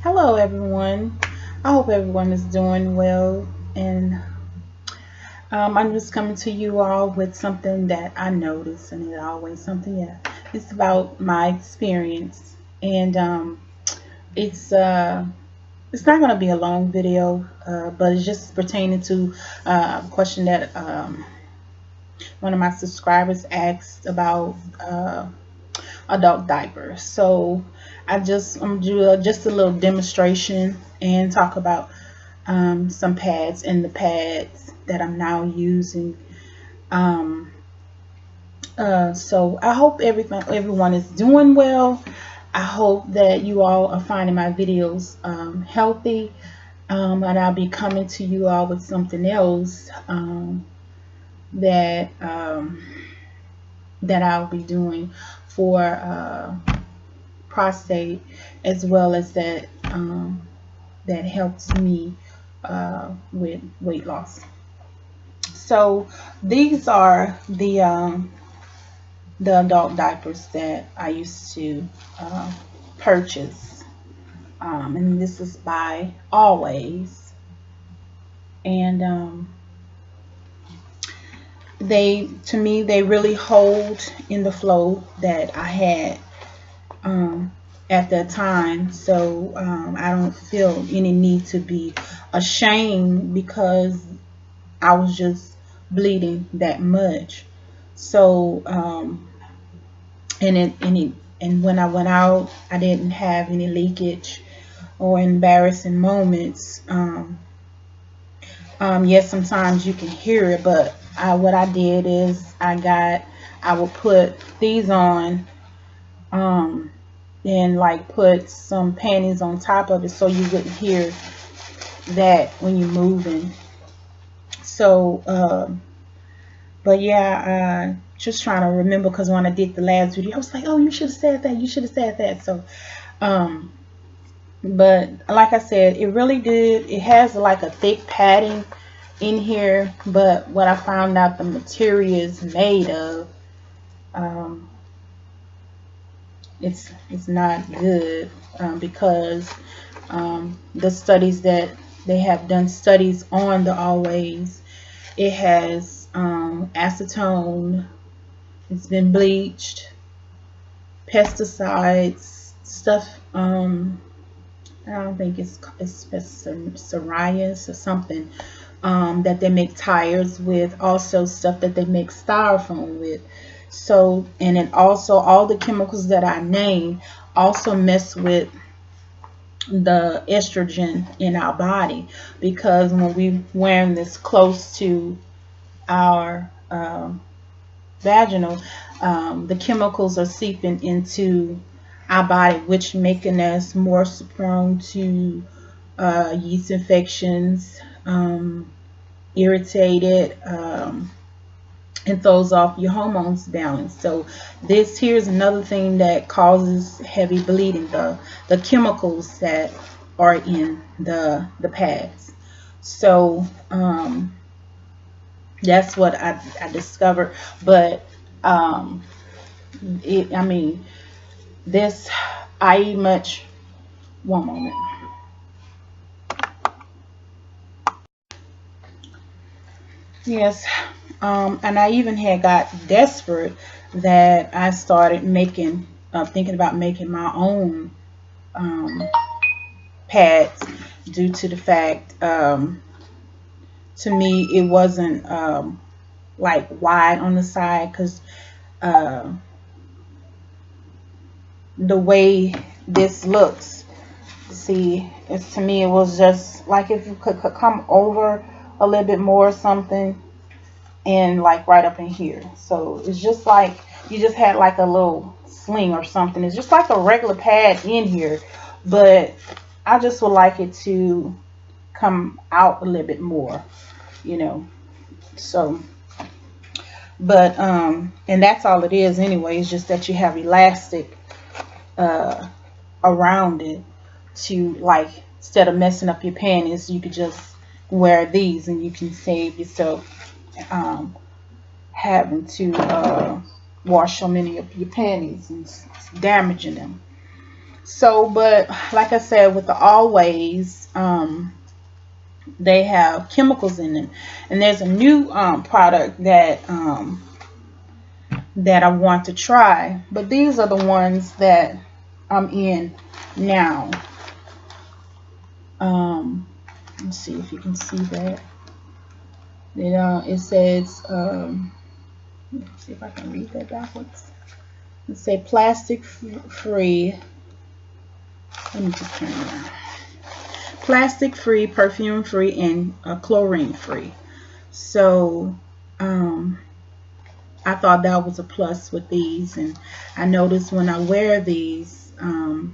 Hello, everyone. I hope everyone is doing well. And I'm just coming to you all with something that I noticed, and it's always something. Yeah, it's about my experience, and it's it's not going to be a long video, but it's just pertaining to a question that one of my subscribers asked about adult diapers. So I'm do just a little demonstration and talk about some pads and the pads that I'm now using. Um, so I hope everyone is doing well. I hope that you all are finding my videos healthy, and I'll be coming to you all with something else that that I'll be doing for prostate, as well as that helps me with weight loss. So these are the adult diapers that I used to purchase, and this is by Always, and to me they really hold in the flow that I had um, at that time. So I don't feel any need to be ashamed because I was just bleeding that much. So and when I went out, I didn't have any leakage or embarrassing moments. Yes, sometimes you can hear it, but what I did is I would put these on, and like put some panties on top of it so you wouldn't hear that when you're moving. So, but yeah, just trying to remember, because when I did the last video, I was like, oh, you should have said that. You should have said that. So, but like I said, it really did. It has like a thick padding in here, but what I found out the material is made of, um, it's not good, because the studies that they have done studies on the Always, it has acetone, it's been bleached, pesticides, stuff. I don't think it's psoriasis or something, that they make tires with, also stuff that they make styrofoam with. So, and then also all the chemicals that I named also mess with the estrogen in our body, because when we wearing this close to our vaginal, the chemicals are seeping into our body, which making us more prone to yeast infections, irritated, and throws off your hormones balance. So this here is another thing that causes heavy bleeding, the chemicals that are in the pads. So that's what I discovered. But I mean, this, I much, one moment. Yes, and I even had got desperate that I started thinking about making my own um, pads, due to the fact, to me, it wasn't like wide on the side, because uh, the way this looks, see, it's, to me, it was just like if you could come over a little bit more or something, and like right up in here. So it's just like you just had like a little sling or something. It's just like a regular pad in here, but I just would like it to come out a little bit more, you know. So, but and that's all it is anyway. It's just that you have elastic around it, to, like, instead of messing up your panties, you could just wear these and you can save yourself having to wash so many of your panties and damaging them. So, but like I said, with the Always, they have chemicals in them, and there's a new product that that I want to try, but these are the ones that I'm in now. Let's see if you can see that. It says, let's see if I can read that backwards. It says plastic free. Let me just turn it around. Plastic free, perfume free, and chlorine free. So I thought that was a plus with these, and I noticed when I wear these, I'm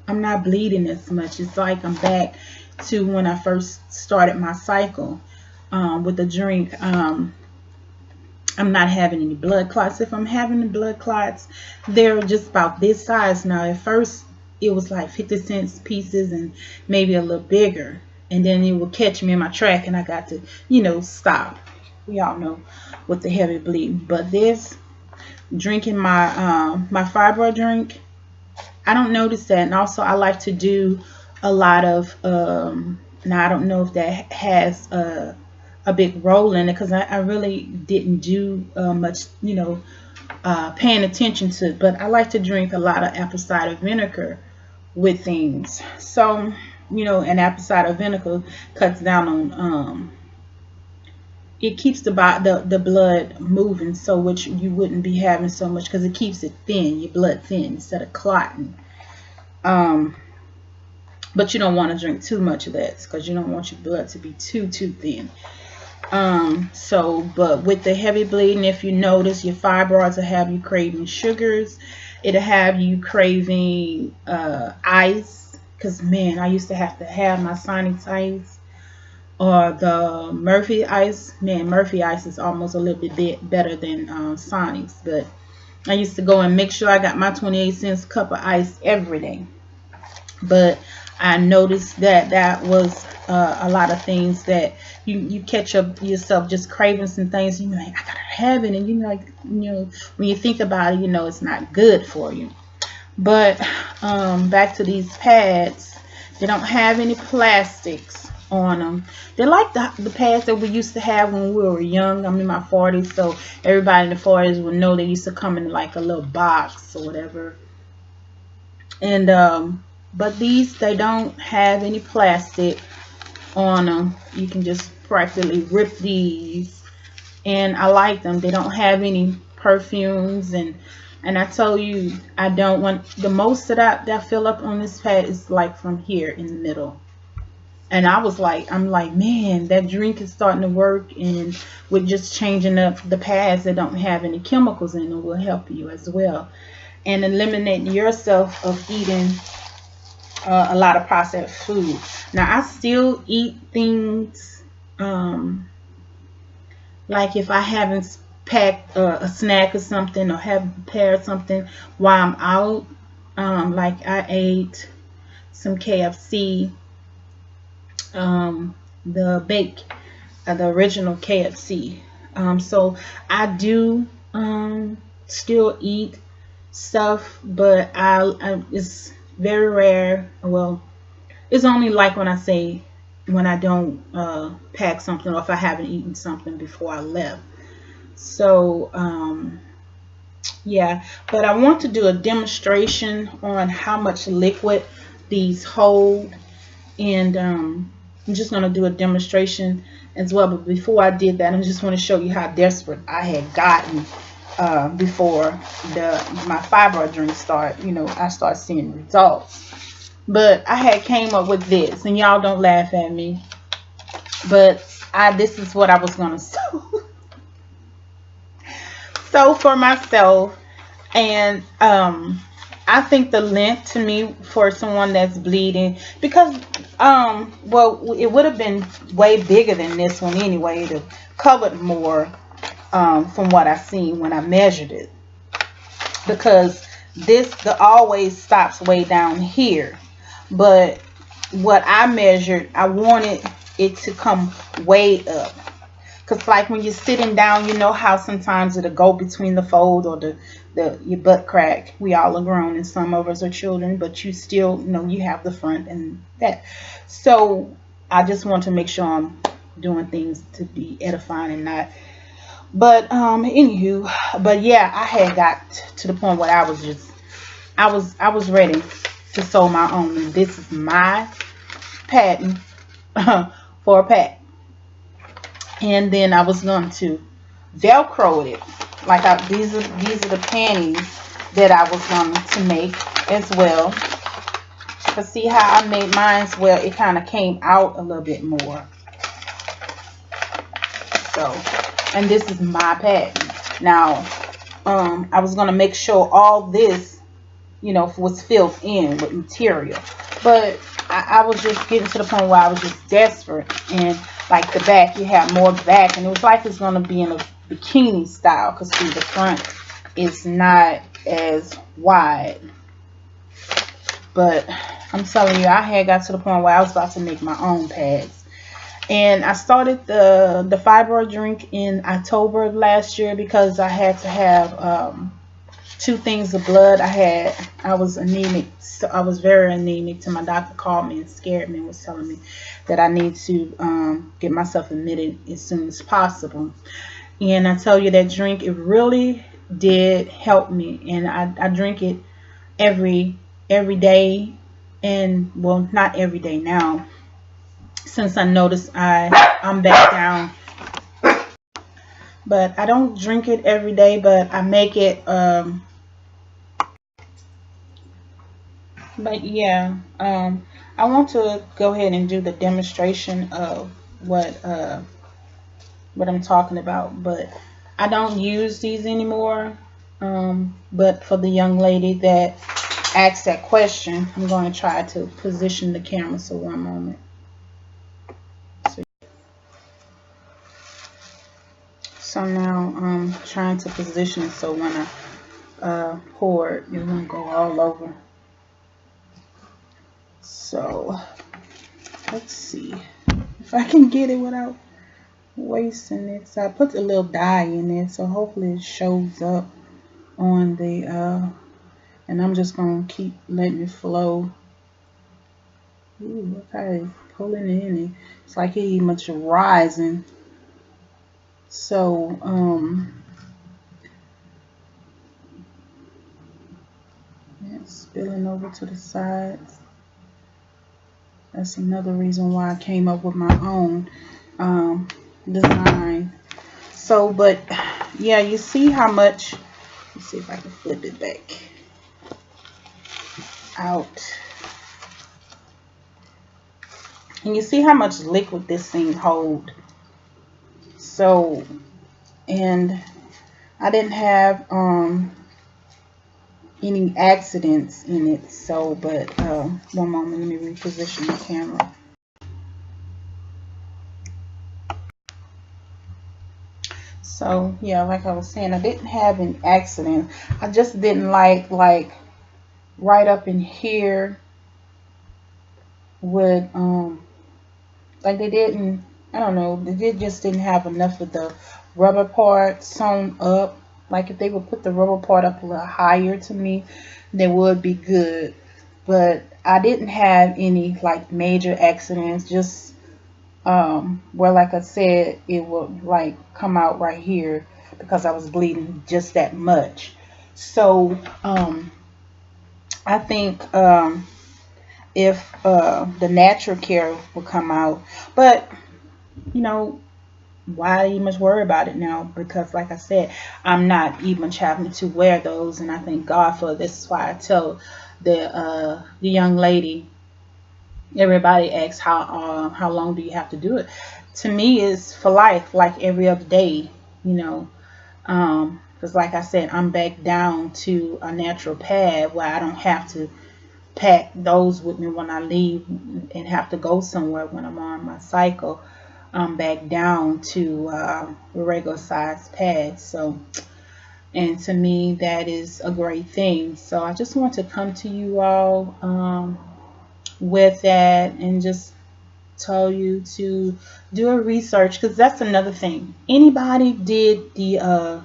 not bleeding as much. It's like I'm back to when I first started my cycle with the drink. I'm not having any blood clots. If I'm having the blood clots, they're just about this size now. At first, it was like 50 cents pieces and maybe a little bigger, and then it would catch me in my track, and I got to, you know, stop. We all know with the heavy bleeding. But this, drinking my my fibroid drink, I don't notice that. And also, I like to do a lot of now I don't know if that has a big role in it, because I really didn't do much, you know, paying attention to it. But I like to drink a lot of apple cider vinegar with things. So, you know, and apple cider vinegar cuts down on it keeps the blood moving, so which you wouldn't be having so much, because it keeps it thin, your blood thin, instead of clotting. But you don't want to drink too much of that, because you don't want your blood to be too thin. So, but with the heavy bleeding, if you notice, your fibroids will have you craving sugars. It'll have you craving ice, because man, I used to have my Sonic ice or the Murphy ice. Man, Murphy ice is almost a little bit better than Sonic's, but I used to go and make sure I got my 28 cents cup of ice every day. But I noticed that that was a lot of things that you catch up yourself just craving some things. You're like, I gotta have it, and you like, you know, when you think about it, you know it's not good for you. But back to these pads, they don't have any plastics on them. They're like the pads that we used to have when we were young. I'm in my 40s, so everybody in the 40s would know they used to come in like a little box or whatever. And but these, they don't have any plastic on them. You can just practically rip these, and I like them. They don't have any perfumes, and I told you I don't want the most that I fill up on this pad is like from here in the middle. And I'm like, man, that drink is starting to work, and with just changing up the pads that don't have any chemicals in them will help you as well, and eliminate yourself of eating a lot of processed food. Now, I still eat things like if I haven't packed a snack or something, or haven't prepared something while I'm out. Like I ate some KFC, the original KFC. So I do still eat stuff, but it's very rare. Well, it's only like when I don't pack something, or if I haven't eaten something before I left. So yeah, but I want to do a demonstration on how much liquid these hold, and I'm just going to do a demonstration as well. But before I did that, I just want to show you how desperate I had gotten before my fibroid drink started. You know, I started seeing results. But I had came up with this, and y'all don't laugh at me, but this is what I was going to sew for myself. And I think the length, to me, for someone that's bleeding, because well, it would have been way bigger than this one anyway, to cover more, from what I seen when I measured it, because the Always stops way down here. But what I measured, I wanted it to come way up, because like when you're sitting down, you know how sometimes it'll go between the fold, or your butt crack. We all are grown and some of us are children, but you still, you know, you have the front and that. So I just want to make sure I'm doing things to be edifying and not. But anywho, but yeah, I had got to the point where I was ready to sew my own. And this is my pattern for a pack. And then I was going to Velcro it. Like these are the panties that I was going to make as well. But see how I made mine? Well, it kind of came out a little bit more. So, and this is my pattern. Now, I was going to make sure all this, you know, was filled in with material. But I was just getting to the point where I was just desperate. And like the back, you have more back. And it was like it's going to be in a bikini style. Because see, the front is not as wide. But I'm telling you, I had got to the point where I was about to make my own pads. And I started the fibroid drink in October of last year because I had to have 2 things of blood. I was anemic. So I was very anemic till my doctor called me and scared me and was telling me that I need to get myself admitted as soon as possible. And I tell you, that drink, it really did help me. And I drink it every day. And well, not every day now, since I noticed I'm back down. But I don't drink it every day, but I make it but yeah, I want to go ahead and do the demonstration of what I'm talking about. But I don't use these anymore. But for the young lady that asked that question, I'm going to try to position the camera. So one moment. So now I'm trying to position it so when I pour it, it won't go all over. So let's see if I can get it without wasting it. So I put a little dye in it, so hopefully it shows up on the and I'm just gonna keep letting it flow. Ooh, look how it's pulling it in. It's like it ain't much rising. So it's spilling over to the sides. That's another reason why I came up with my own design. So, but yeah, you see how much. Let's see if I can flip it back out. And you see how much liquid this thing holds. So, and I didn't have any accidents in it. So, but one moment, let me reposition the camera. So yeah, like I was saying, I didn't have an accident. I just didn't like right up in here with like they didn't, I don't know, they just didn't have enough of the rubber part sewn up. Like if they would put the rubber part up a little higher to me, they would be good. But I didn't have any like major accidents, just where, like I said, it would like come out right here because I was bleeding just that much. So I think if the Natra Care will come out, but you know, why you must worry about it now? Because like I said, I'm not even having to wear those, and I thank God for this. Is why I tell the young lady, everybody asks how long do you have to do it. To me, it's for life, like every other day, you know. Because like I said, I'm back down to a natural pad where I don't have to pack those with me when I leave and have to go somewhere when I'm on my cycle. I'm back down to regular size pads. So, and to me, that is a great thing. So I just want to come to you all with that and just tell you to do a research, because that's another thing. Anybody did the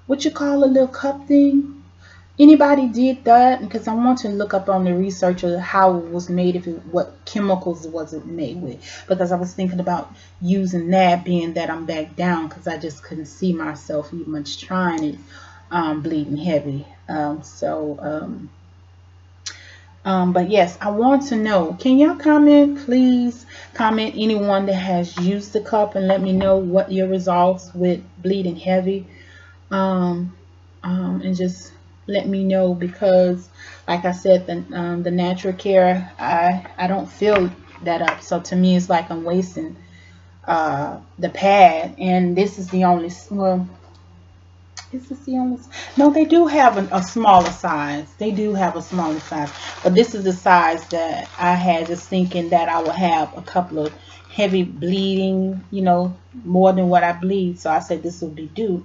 what you call a little cup thing. Anybody did that? Because I want to look up on the research of how it was made, what chemicals was it made with. Because I was thinking about using that, being that I'm back down, because I just couldn't see myself even much trying it, bleeding heavy. But yes, I want to know. Can y'all comment, please? Comment anyone that has used the cup and let me know what your results with bleeding heavy. And just let me know, because like I said, the Natra Care, I don't fill that up, so to me it's like I'm wasting the pad. And this is the only, well, is this the only, no, they do have a smaller size. They do have a smaller size, but this is the size that I had, just thinking that I would have a couple of heavy bleeding, you know, more than what I bleed. So I said this would be due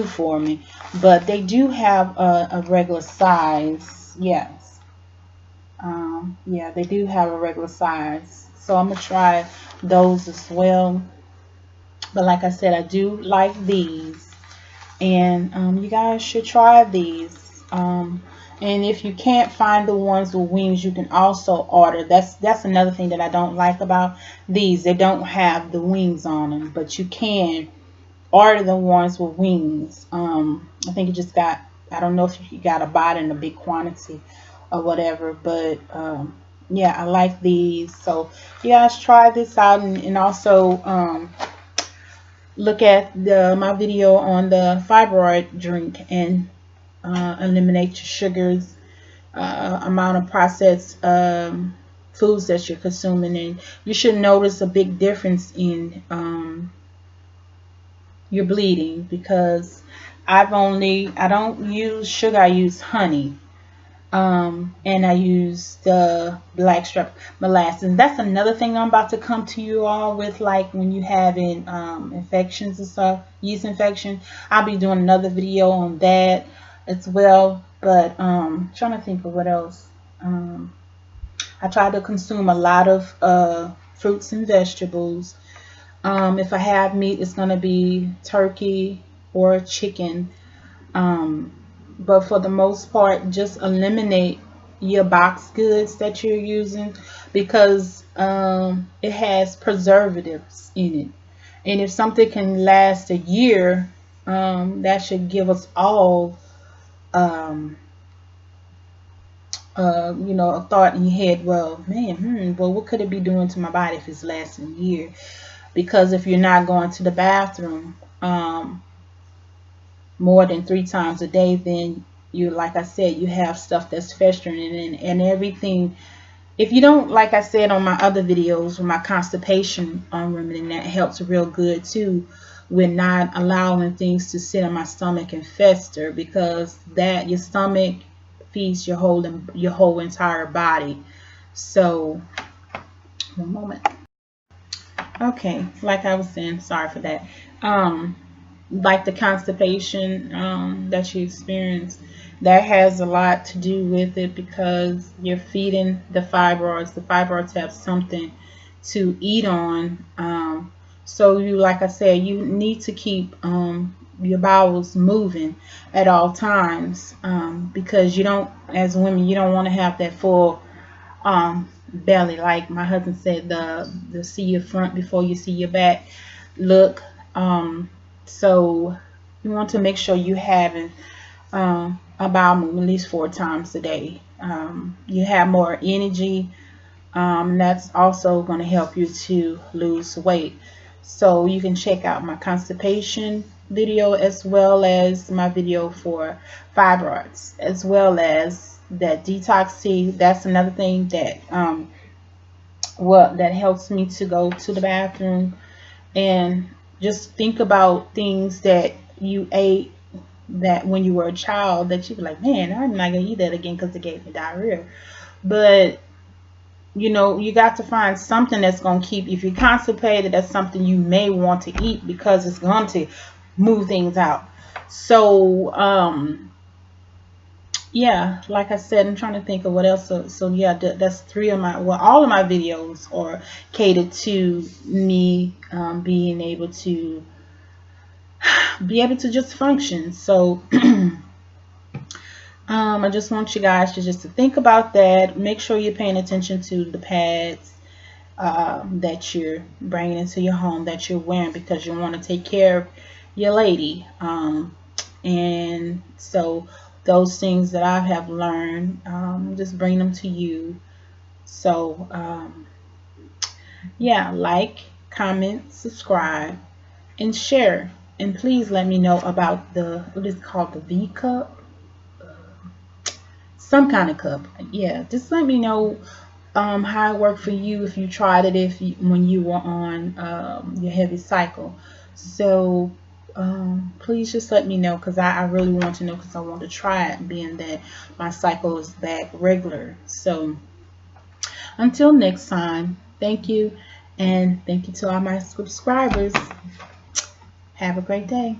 for me. But they do have a regular size. Yes. Yeah, they do have a regular size. So I'm gonna try those as well. But like I said, I do like these, and you guys should try these. And if you can't find the ones with wings, you can also order. That's another thing that I don't like about these. They don't have the wings on them, but you can order the ones with wings. I think you just got, I don't know if you got to buy it in a big quantity or whatever, but yeah, I like these. So you guys try this out, and also look at my video on the fibroid drink, and eliminate your sugars, amount of processed foods that you're consuming, and you should notice a big difference in your bleeding. Because I don't use sugar, I use honey, and I use the blackstrap molasses. That's another thing I'm about to come to you all with, like when you having infections and stuff, yeast infection. I'll be doing another video on that as well. But trying to think of what else. I try to consume a lot of fruits and vegetables. If I have meat, it's gonna be turkey or chicken. But for the most part, just eliminate your box goods that you're using, because it has preservatives in it. And if something can last a year, that should give us all you know, a thought in your head, well, man, well, what could it be doing to my body if it's lasting a year? Because if you're not going to the bathroom more than 3 times a day, then you, like I said, you have stuff that's festering and everything. If you don't, like I said on my other videos with my constipation remedy, and that helps real good too, with not allowing things to sit in my stomach and fester, because that, your stomach feeds your whole entire body. So one moment. Okay, like I was saying, sorry for that. Like the constipation that you experience, that has a lot to do with it, because you're feeding the fibroids. The fibroids have something to eat on. So you, like I said, you need to keep your bowels moving at all times, because you don't, as women, you don't want to have that full belly. Like my husband said, the see your front before you see your back look. So you want to make sure you having a bowel movement at least 4 times a day. You have more energy. That's also going to help you to lose weight. So you can check out my constipation video, as well as my video for fibroids, as well as that detox tea. That's another thing that that helps me to go to the bathroom. And just think about things that you ate that when you were a child, that you be like, man, I'm not gonna eat that again because it gave me diarrhea. But you know, you got to find something that's going to keep, if you're constipated, that's something you may want to eat, because it's going to move things out. So yeah, like I said, I'm trying to think of what else. So yeah, that's 3 of my, well, all of my videos are catered to me being able to be able to just function. So I just want you guys to just think about that. Make sure you're paying attention to the pads that you're bringing into your home, that you're wearing, because you want to take care of your lady. And so those things that I have learned, just bring them to you. So yeah, like, comment, subscribe, and share. And please let me know about what is called the V cup, some kind of cup. Yeah, just let me know how it worked for you, if you tried it, when you were on your heavy cycle. So please just let me know, because I really want to know, because I want to try it, being that my cycle is back regular. So until next time, thank you, and thank you to all my subscribers. Have a great day.